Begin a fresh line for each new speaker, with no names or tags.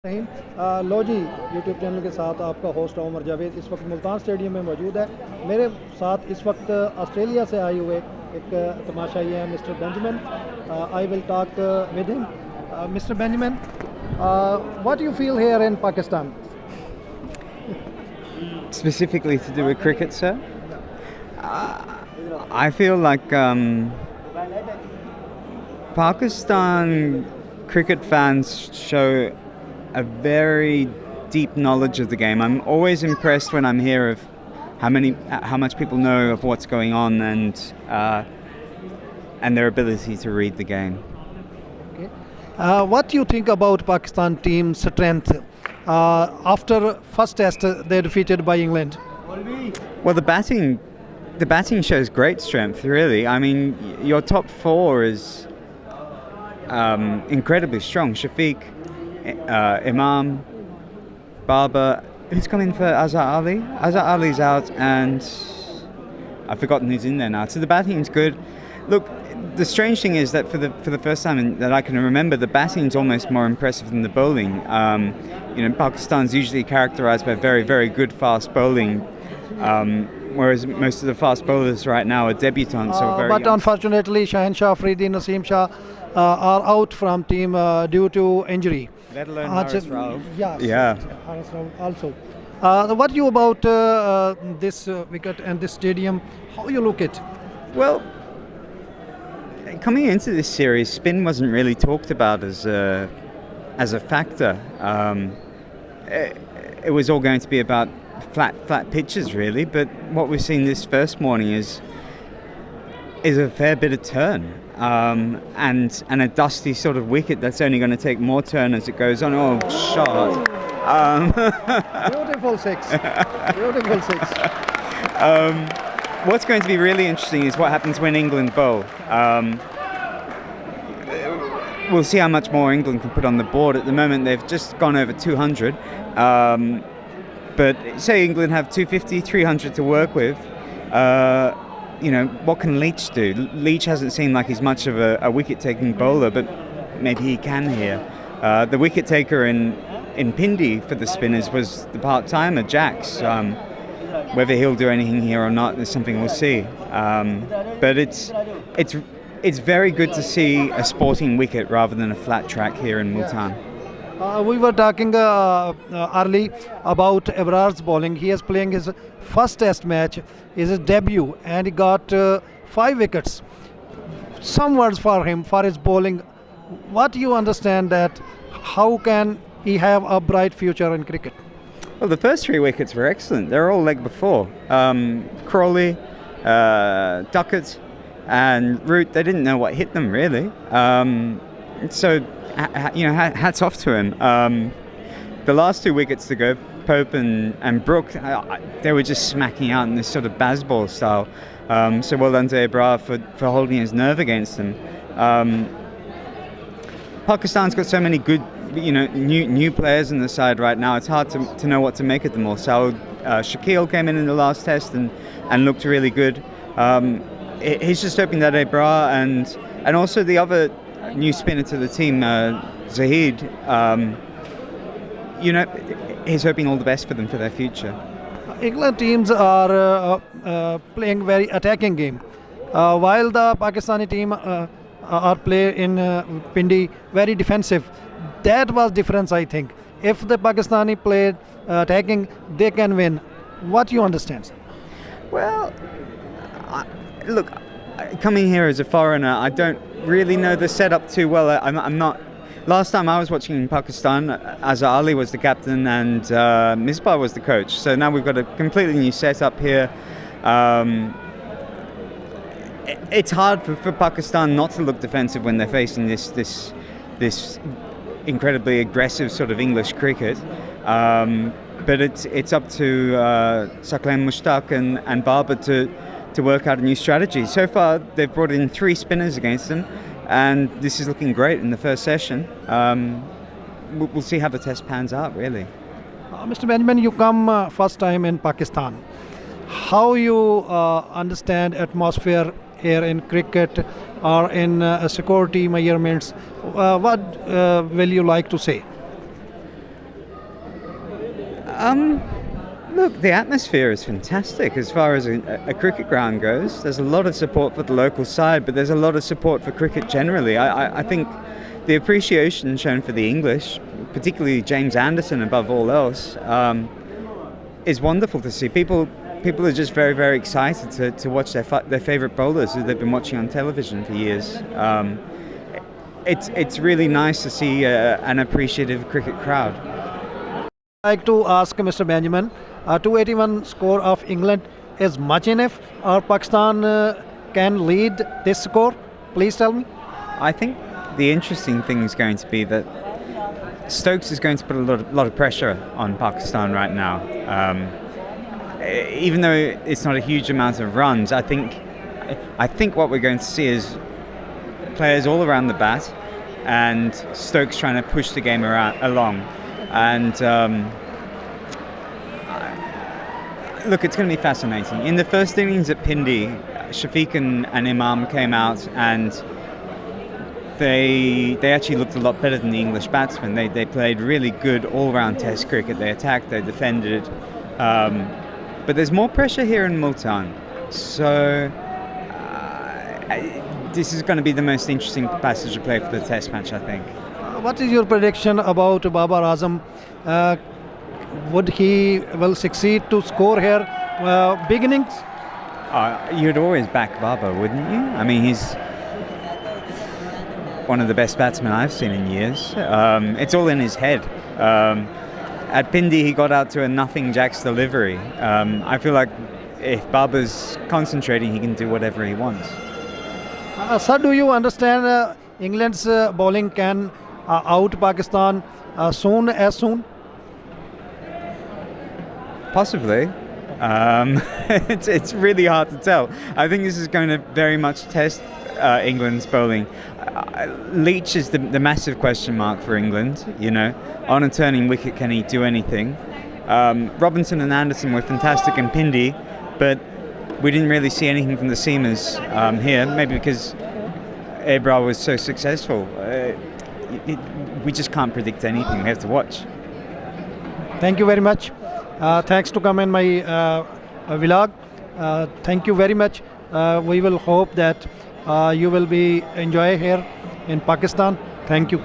لو جی YouTube channel کے ساتھ آپ کا ہوسٹ عمر جاوید اس وقت ملتان اسٹیڈیم میں موجود ہے. میرے ساتھ اس وقت آسٹریلیا سے آئے ہوئے ایک تماشائی ہیں mister Benjamin. I will talk with him. Mister Benjamin, what do you feel here in Pakistan?
Specifically to do with cricket, sir? I feel like Pakistan cricket fans show a very deep knowledge of the game. I'm always impressed when I'm here of how much people know of what's going on and their ability to read the game.
Okay. What do you think about Pakistan team's strength? After first test, they defeated by England.
Well, the batting shows great strength, really. I mean, your top four is incredibly strong. Shafiq, Imam, Barber. Who's come in for Azhar Ali? Azhar Ali's out, and I've forgotten who's in there now. So the batting's good. Look, the strange thing is that for the first time that I can remember, the batting's almost more impressive than the bowling. Pakistan's usually characterized by very, very good fast bowling, whereas most of the fast bowlers right now are debutants.
But young. Unfortunately, Shahanshah Afridi, Naseem Shah are out from team due to injury.
Let alone Haris Rauf.
Yeah. Haris Rauf also. What do you about this wicket and this stadium? How you look it?
Well, coming into this series, spin wasn't really talked about as a factor. It was all going to be about flat pitches, really. But what we've seen this first morning is a fair bit of turn. And a dusty sort of wicket that's only going to take more turn as it goes on. Oh, shot.
Beautiful six. Beautiful six.
What's going to be really interesting is what happens when England bowl. We'll see how much more England can put on the board. At the moment, they've just gone over 200. But say England have 250, 300 to work with. What can Leach do? Leach hasn't seemed like he's much of a wicket-taking bowler, but maybe he can here. The wicket-taker in Pindi for the spinners was the part-timer, Jacks. Whether he'll do anything here or not is something we'll see. But it's very good to see a sporting wicket rather than a flat track here in Multan.
We were talking early about Abrar's bowling. He is playing his first test match, is his debut, and he got 5 wickets. Some words for him, for his bowling. What do you understand that how can he have a bright future in cricket?
Well, the first 3 wickets were excellent. They're all leg before. Crawley, Duckett and Root, they didn't know what hit them, really. So, hats off to him. The last 2 wickets to go, Pope and Brook, they were just smacking out in this sort of Bazball style. So well done to Ebrar for holding his nerve against them. Pakistan's got so many good, new players in the side right now. It's hard to know what to make of them all. So Shakil came in the last test and looked really good. He's just hoping that Ebrar and also the other new spinner to the team, Zahid, he's hoping all the best for them for their future.
England teams are playing very attacking game, while the Pakistani team are play in Pindi very defensive. That was difference, I think. If the Pakistani played attacking, they can win. What do you understand, sir?
Well, look, coming here as a foreigner, I don't really know the setup too well. I'm not. Last time I was watching in Pakistan, Azhar Ali was the captain and Misbah was the coach. So now we've got a completely new setup here. It's hard for Pakistan not to look defensive when they're facing this incredibly aggressive sort of English cricket. But it's up to Shawqeen, Mushtaq and Barber to work out a new strategy. So far, they've brought in 3 spinners against them, and this is looking great in the first session. We'll see how the test pans out, really.
Mr. Benjiman, you come first time in Pakistan. How you understand atmosphere here in cricket or in security measurements? What will you like to say?
Look, the atmosphere is fantastic as far as a cricket ground goes. There's a lot of support for the local side, but there's a lot of support for cricket generally. I think the appreciation shown for the English, particularly James Anderson above all else, is wonderful to see. People are just very, very excited to watch their favourite bowlers who they've been watching on television for years. It's really nice to see an appreciative cricket crowd.
I'd like to ask Mr. Benjiman, 281 score of England is much enough, or Pakistan can lead this score? Please tell me.
I think the interesting thing is going to be that Stokes is going to put a lot of pressure on Pakistan right now. Even though it's not a huge amount of runs, I think what we're going to see is players all around the bat and Stokes trying to push the game along. And look, it's going to be fascinating. In the first innings at Pindi, Shawqeen and Imam came out and they actually looked a lot better than the English batsmen. They played really good all-round Test cricket. They attacked, they defended. But there's more pressure here in Multan. So this is going to be the most interesting passage to play for the Test match, I think.
What is your prediction about Babar Azam? Would he will succeed to score here beginnings?
You'd always back Babar, wouldn't you? I mean, he's one of the best batsmen I've seen in years. It's all in his head. At Pindi, he got out to a nothing Jacks delivery. I feel like if Babar's concentrating, he can do whatever he wants.
Sir, do you understand England's bowling can out Pakistan soon?
Possibly. It's really hard to tell. I think this is going to very much test England's bowling. Leach is the massive question mark for England. You know, on a turning wicket, can he do anything? Robinson and Anderson were fantastic in Pindi, but we didn't really see anything from the seamers here. Maybe because Ebra was so successful. We just can't predict anything. We have to watch.
Thank you very much. Thanks to come in my vlog. Thank you very much. We will hope that you will be enjoy here in Pakistan. Thank you.